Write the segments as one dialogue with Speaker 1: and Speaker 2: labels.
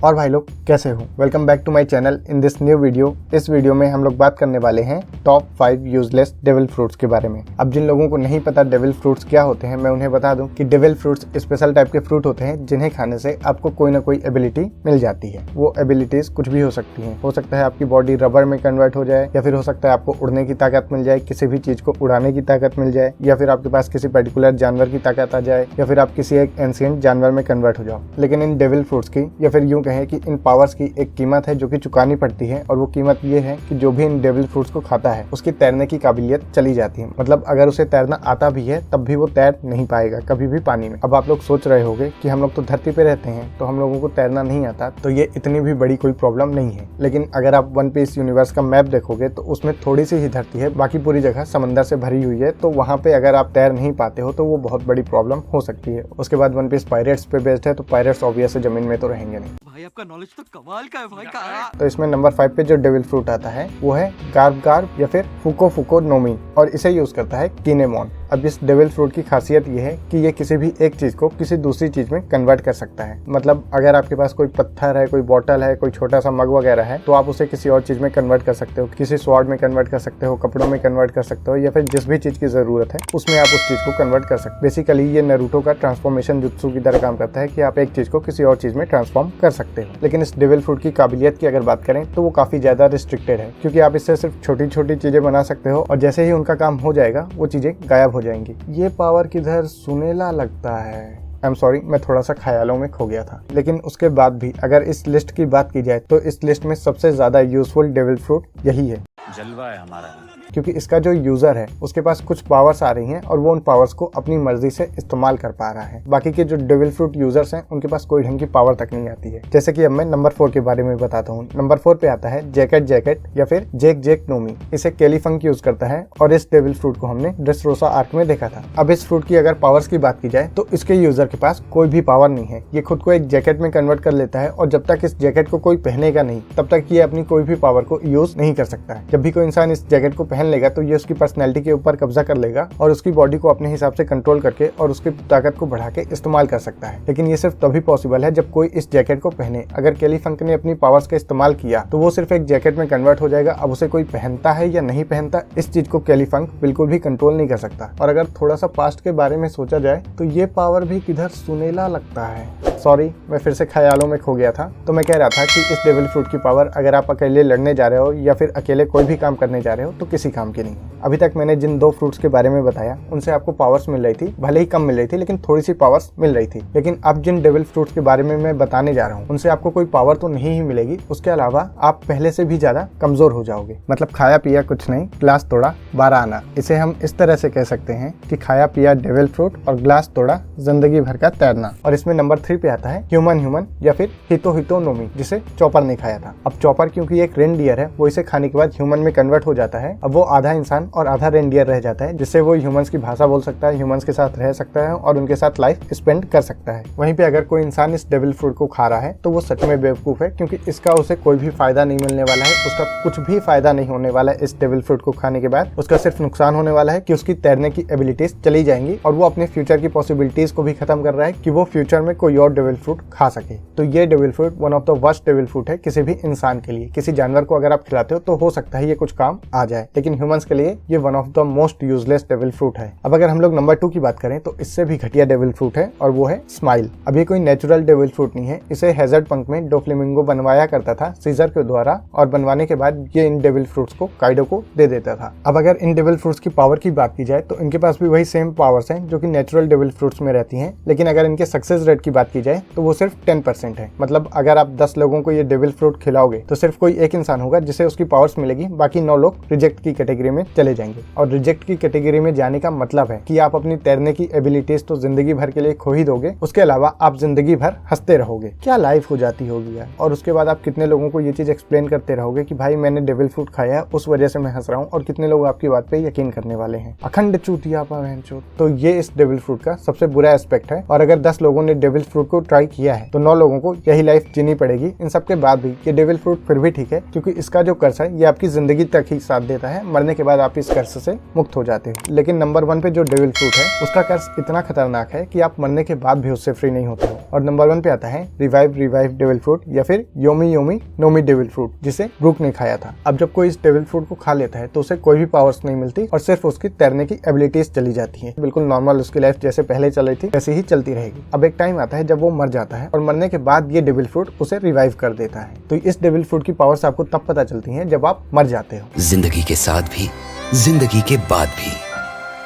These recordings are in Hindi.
Speaker 1: और भाई लोग कैसे हो। Welcome back to my channel in this new video. इस वीडियो में हम लोग बात करने वाले हैं टॉप 5 यूजलेस डेविल फ्रूट्स के बारे में। अब जिन लोगों को नहीं पता डेविल फ्रूट्स क्या होते हैं, मैं उन्हें बता दूं कि डेविल फ्रूट्स स्पेशल टाइप के फ्रूट होते हैं जिन्हें खाने से आपको कोई ना कोई एबिलिटी मिल जाती है। वो एबिलिटीज कुछ भी हो सकती हैं। हो सकता है आपकी बॉडी रबर में कन्वर्ट हो जाए, या फिर हो सकता है आपको उड़ने की ताकत मिल जाए, किसी भी चीज को उड़ाने की ताकत मिल जाए, या फिर आपके पास किसी पर्टिकुलर जानवर की ताकत आ जाए, या फिर आप किसी एक एंशिएंट जानवर में कन्वर्ट हो जाओ। लेकिन इन डेविल फ्रूट्स की, या फिर यूं कहें कि इन पावर्स की एक कीमत है जो कि चुकानी पड़ती है, और वो कीमत ये है कि जो भी इन डेविल फ्रूट्स को खाता है उसकी तैरने की काबिलियत चली जाती है। मतलब अगर उसे तैरना आता भी है तब भी वो तैर नहीं पाएगा कभी भी पानी में। अब आप लोग सोच रहे होंगे कि हम लोग तो धरती पे रहते हैं, तो हम लोगों को तैरना नहीं आता, तो ये इतनी भी बड़ी कोई प्रॉब्लम नहीं है। लेकिन अगर आप वन पीस यूनिवर्स का मैप देखोगे तो उसमें थोड़ी सी ही धरती है, बाकी पूरी जगह समंदर से भरी हुई है। तो वहाँ पे अगर आप तैर नहीं पाते हो तो वो बहुत बड़ी प्रॉब्लम हो सकती है। उसके बाद वन पीस पायरेट्स पे बेस्ड है, तो पायरेट्स ऑब्वियस जमीन में तो रहेंगे नहीं।
Speaker 2: भाई आपका नॉलेज तो कमाल का है भाई का।
Speaker 1: तो इसमें नंबर 5 पे जो डेविल फ्रूट आता है वो है गार्ब गार्ब या फिर फुको फुको नोमी, और इसे यूज करता है किनेमोन। अब इस डेविल फ्रूट की खासियत ये है कि ये किसी भी एक चीज को किसी दूसरी चीज में कन्वर्ट कर सकता है। मतलब अगर आपके पास कोई पत्थर है, कोई बॉटल है, कोई छोटा सा मग वगैरह है, तो आप उसे किसी और चीज में कन्वर्ट कर सकते हो। किसी स्वॉर्ड में कन्वर्ट कर सकते हो, कपड़ों में कन्वर्ट कर सकते हो, या फिर जिस भी चीज की जरूरत है उसमें आप उस चीज को कन्वर्ट कर सकते हो। बेसिकली ये नारुतो का ट्रांसफॉर्मेशन जुत्सु की तरह काम करता है कि आप एक चीज को किसी और चीज में ट्रांसफॉर्म कर सकते हो। लेकिन इस डेविल फ्रूट की काबिलियत की अगर बात करें तो वो काफी ज्यादा रिस्ट्रिक्टेड है, क्योंकि आप इससे सिर्फ छोटी छोटी चीजें बना सकते हो, और जैसे ही उनका काम हो जाएगा वो चीजें गायब हो जाएंगी। ये पावर किधर सुनेला लगता है। आई एम सॉरी, मैं थोड़ा सा ख्यालों में खो गया था। लेकिन उसके बाद भी अगर इस लिस्ट की बात की जाए तो इस लिस्ट में सबसे ज्यादा यूजफुल डेविल फ्रूट यही है।
Speaker 2: जलवा है हमारा,
Speaker 1: क्योंकि इसका जो यूजर है उसके पास कुछ पावर्स आ रही हैं और वो उन पावर्स को अपनी मर्जी से इस्तेमाल कर पा रहा है। बाकी के जो डेविल फ्रूट यूजर्स हैं उनके पास कोई ढंग की पावर तक नहीं आती है। जैसे कि अब मैं नंबर 4 के बारे में बताता हूँ। नंबर 4 पे आता है जैकेट जैकेट या फिर जेक जेक नोमी। इसे केलीफंक यूज करता है, और इस डेविल फ्रूट को हमने ड्रेसरोसा आर्क में देखा था। अब इस फ्रूट की अगर पावर्स की बात की जाए तो इसके यूजर के पास कोई भी पावर नहीं है। ये खुद को एक जैकेट में कन्वर्ट कर लेता है, और जब तक इस जैकेट को कोई पहनेगा नहीं तब तक ये अपनी कोई भी पावर को यूज नहीं कर सकता है। जब भी कोई इंसान इस जैकेट को पहन लेगा तो ये उसकी पर्सनैलिटी के ऊपर कब्जा कर लेगा और उसकी बॉडी को अपने हिसाब से कंट्रोल करके और उसकी ताकत को बढ़ा के इस्तेमाल कर सकता है। लेकिन ये सिर्फ तभी पॉसिबल है जब कोई इस जैकेट को पहने। अगर केलीफंक ने अपनी पावर्स का इस्तेमाल किया तो वो सिर्फ एक जैकेट में कन्वर्ट हो जाएगा। अब उसे कोई पहनता है या नहीं पहनता, इस चीज को केलीफंक बिल्कुल भी कंट्रोल नहीं कर सकता। और अगर थोड़ा सा पास्ट के बारे में सोचा जाए तो ये पावर भी किधर सुनेला लगता है। सॉरी, मैं फिर से ख्यालों में खो गया था। तो मैं कह रहा था कि इस डेविल फ्रूट की पावर अगर आप अकेले लड़ने जा रहे हो या फिर अकेले कोई भी काम करने जा रहे हो तो किसी काम की नहीं है। अभी तक मैंने जिन 2 फ्रूट्स के बारे में बताया उनसे आपको पावर्स मिल रही थी, भले ही कम मिल रही थी लेकिन थोड़ी सी पावर्स मिल रही थी। लेकिन अब जिन डेविल फ्रूट्स के बारे में मैं बताने जा रहा हूँ उनसे आपको कोई पावर तो नहीं ही मिलेगी, उसके अलावा आप पहले से भी ज्यादा कमजोर हो जाओगे। मतलब खाया पिया कुछ नहीं, ग्लास तोड़ा 12 आना। इसे हम इस तरह से कह सकते हैं कि खाया पिया डेविल फ्रूट और ग्लास तोड़ा जिंदगी भर का तैरना। और इसमें नंबर 3 पे आता है ह्यूमन या फिर हितो हितो नोमी, जिसे चॉपर ने खाया था। अब चॉपर क्योंकि एक रेनडियर है, वो इसे खाने के बाद ह्यूमन में कन्वर्ट हो जाता है। अब वो आधा इंसान और आधा रेनडियर रह जाता है, जिससे वो ह्यूमंस की भाषा बोल सकता है, ह्यूमंस के साथ रह सकता है और उनके साथ लाइफ स्पेंड कर सकता है। वहीं पे अगर कोई इंसान इस डेविल फ्रूट को खा रहा है तो वो सच में बेवकूफ है, क्योंकि इसका उसे कोई भी फायदा नहीं मिलने वाला है। उसका कुछ भी फायदा नहीं होने वाला है इस डेविल फ्रूट को खाने के बाद। उसका सिर्फ नुकसान होने वाला है कि उसकी तैरने की एबिलिटीज चली जाएंगी, और वो अपने फ्यूचर की पॉसिबिलिटीज को भी खत्म कर रहा है कि वो फ्यूचर में कोई और डेविल फ्रूट खा सके। तो ये devil fruit one of the worst devil fruit है किसी भी इंसान के लिए। किसी जानवर को अगर आप खिलाते हो तो हो सकता है ये कुछ काम आ जाए, लेकिन ह्यूमंस के लिए ये one of the most useless devil fruit है। अब अगर हम लोग नंबर 2 की बात करें तो इससे भी घटिया डेविल फ्रूट है, और वो है स्माइल। अब ये कोई नेचुरल डेविल फ्रूट नहीं है, इसे हैजर्ड पंक में डोफ्लेमिंगो बनवाया करता था सीजर के द्वारा, और बनवाने के बाद ये इन डेविल फ्रूट्स को काइडो को दे देता था। अब अगर इन डेविल फ्रूट्स की पावर की बात की जाए तो इनके पास भी वही सेम पावर्स हैं जो कि नेचुरल डेविल फ्रूट्स में रहती हैं, लेकिन अगर इनके सक्सेस रेट की बात की जाए तो वो सिर्फ 10% है। मतलब अगर आप 10 लोगों को ये डेविल फ्रूट खिलाओगे तो सिर्फ कोई एक इंसान होगा जिसे उसकी पावर्स मिलेगी, बाकी 9 लोग रिजेक्ट की कैटेगरी में चले जाएंगे। और रिजेक्ट की कैटेगरी में जाने का मतलब है कि आप अपनी तैरने की एबिलिटीज तो जिंदगी भर के लिए खो ही दोगे, उसके अलावा आप जिंदगी भर हंसते रहोगे। क्या लाइफ हो जाती होगी यार। और उसके बाद आप कितने लोगों को ये चीज एक्सप्लेन करते रहोगे कि भाई मैंने डेविल फ्रूट खाया है उस वजह से मैं हंस रहा हूँ, और कितने लोग आपकी बात पे यकीन करने वाले हैं। अखंड चूतिया बहनचोद। तो ये इस डेविल फ्रूट का सबसे बुरा एस्पेक्ट है। और अगर 10 लोगों ने डेविल फ्रूट को ट्राई किया है तो 9 लोगों को यही लाइफ जीनी पड़ेगी। इन सबके बाद भी ये डेविल फ्रूट फिर भी ठीक है, क्योंकि इसका जो कर्स है ये आपकी जिंदगी तक ही साथ देता है, मरने के बाद आप इस कर्ज से मुक्त हो जाते हो। लेकिन नंबर 1 पे जो डेविल फ्रूट है उसका कर्ज इतना खतरनाक है कि आप मरने के बाद भी उससे फ्री नहीं होते हो। और नंबर 1 पे आता है रिवाइव डेविल फ्रूट या फिर योमी नोमी डेविल फ्रूट, जिसे ब्रूक ने खाया था। अब जब कोई इस डेविल फ्रूट को खा लेता है तो उसे कोई भी पावर्स नहीं मिलती और सिर्फ उसकी तैरने की एबिलिटीज चली जाती है। बिल्कुल नॉर्मल उसकी लाइफ जैसे पहले चल रही थी वैसे ही चलती रहेगी। अब एक टाइम आता है जब वो मर जाता है और मरने के बाद ये डेविल फ्रूट उसे रिवाइव कर देता है। तो इस डेविल फ्रूट की पावर्स आपको तब पता चलती हैं जब आप मर जाते हो,
Speaker 3: जिंदगी के साथ भी, जिंदगी के बाद भी।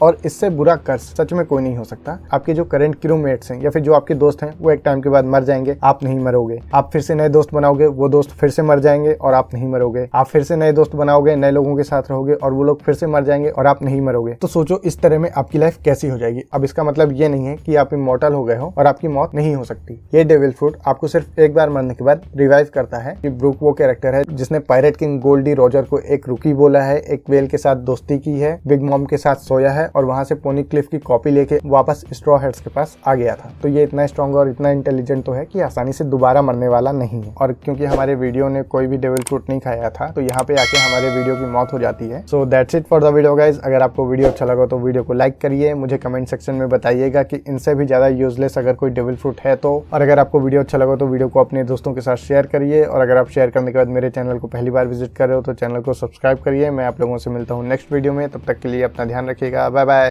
Speaker 1: और इससे बुरा कर्ज सच में कोई नहीं हो सकता। आपके जो करंट क्रूमेट्स हैं या फिर जो आपके दोस्त हैं वो एक टाइम के बाद मर जाएंगे, आप नहीं मरोगे। आप फिर से नए दोस्त बनाओगे, वो दोस्त फिर से मर जाएंगे और आप नहीं मरोगे। आप फिर से नए दोस्त बनाओगे, नए लोगों के साथ रहोगे और वो लोग फिर से मर जाएंगे और आप नहीं मरोगे। तो सोचो इस तरह में आपकी लाइफ कैसी हो जाएगी। अब इसका मतलब ये नहीं है कि आप इमॉर्टल हो गए हो और आपकी मौत नहीं हो सकती। ये डेविल फ्रूट आपको सिर्फ एक बार मरने के बाद रिवाइव करता है। कि ब्रूक वो कैरेक्टर है जिसने पायरेट किंग गोल्डी रॉजर को एक रुकी बोला है, एक वेल के साथ दोस्ती की है, बिग मॉम के साथ सोया है और वहां से पोनी क्लिफ की कॉपी लेके वापस स्ट्रॉ हेड्स के पास आ गया था। तो ये इतना स्ट्रॉन्ग और इतना इंटेलिजेंट तो है कि आसानी से दोबारा मरने वाला नहीं है। और क्योंकि हमारे वीडियो ने कोई भी डेविल फ्रूट नहीं खाया था तो यहाँ पे आके हमारे वीडियो की मौत हो जाती है। So that's it for the video guys. अगर आपको वीडियो अच्छा लगा तो वीडियो को लाइक करिए, मुझे कमेंट सेक्शन में बताइएगा कि इनसे भी ज्यादा यूजलेस अगर कोई डेविल फ्रूट है तो। और अगर आपको वीडियो अच्छा लगा तो वीडियो को अपने दोस्तों के साथ शेयर करिए। और अगर आप शेयर करने के बाद मेरे चैनल को पहली बार विजिट कर रहे हो तो चैनल को सब्सक्राइब करिए। मैं आप लोगों से मिलता हूँ नेक्स्ट वीडियो में, तब तक के लिए अपना ध्यान रखिएगा। Bye bye.